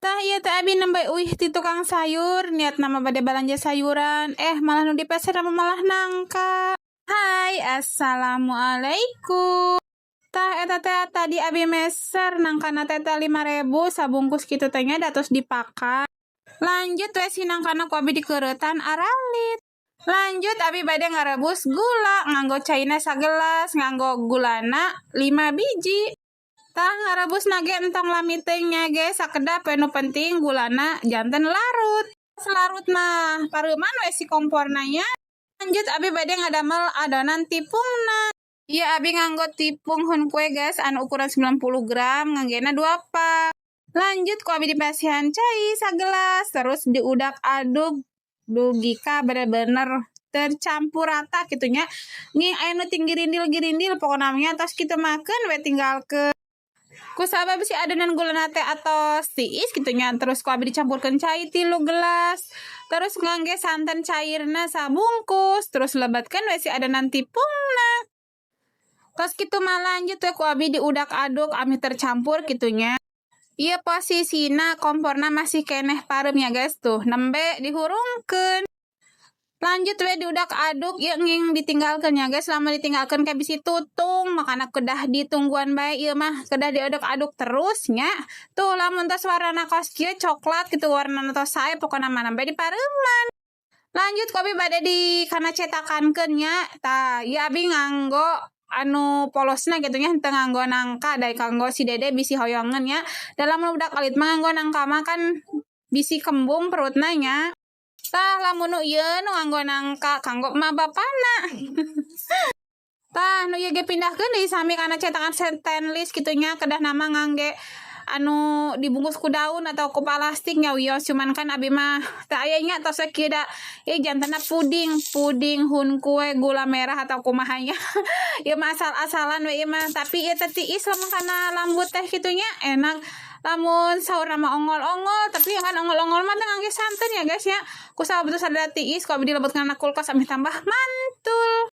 Tah ieu teh abi nembe uih ti tukang sayur, niat nama bade balanja sayuran, malah nu dipeser malah nangka. Hai, assalamualaikum. Tah eta teh tadi abi meser nangkana teh 5.000 sabungkus kitu teh nya datos dipakai. Lanjut we si nangkana ku abi dikeuretan aralit. Lanjut abi bade ngarebus gula nganggo caina sagelas, nganggo gulana 5 biji. Tah ngarebus nage entong lami teuing nya ge sakedap we nu penting gulana janten larut. Selarut mah pareuman we si komporna nya. Lanjut abi bade ngadamel adonan tipungna. Ieu abi nganggo tepung hun kue guys anu ukuran 90 gram nganggena 2 pak. Lanjut ku abi dipasihan cai sagelas terus diudak aduk dugika bener-bener tercampur rata gitunya. Ngi anu ting girindil pokona nya tos kitu makeun we tinggalkeun ku sabab si adonan gulana teh atos tiis gitunya terus ku abi dicampurkeun cai 3 gelas terus ngangge santen cairna sabungkus terus lebatkeun we si adonan tipungna tos kitu mah lanjut we ku abi diudak aduk ami tercampur gitunya. Ieu posisina komporna masih keneh pareum ya guys tuh nembe dihurungkeun. Lanjut we diudak aduk ieu nging ditinggalkeun ya guys lama ditinggalkeun ka bisi tutung makana kedah ditungguan bae ieu mah kedah diaduk-aduk terus nya. Tuh lamun tos warnana kos kieu coklat gitu warnana tos sae pokona mah nembe dipareuman. Lanjut ku abi bade di kana cetakankeun nya. Tah ieu abi nganggo anu polosna gitu nya teu nganggo nangka da kanggo si dede bisi hoyongeun nya. Dalam budak alit mah nganggo nangka mah kan bisi kembung perutna nya. Tah lamun nu ieu nu nganggo nangka kanggo mah bapana. Tah nu ieu ge pindahkeun deui sami kana cetakan stainless kitu nya kedah nama ngangge anu dibungkus ku daun atau ku plastik nya wios cuman kan abi mah teu aya nya tos kieu da jantena puding hun kue gula merah atau kumaha nya. Ieu mah asal-asalan we ieu mah tapi ieu teh tiis lamun kana lambut teh kitu nya enak. Lamun saurna mah ongol-ongol tapi kan ongol-ongol mah teh ngangge santen ya guys ya. Ku sabab teu sadada tiis ku abi dilebetkeun kana kulkas ami tambah mantul.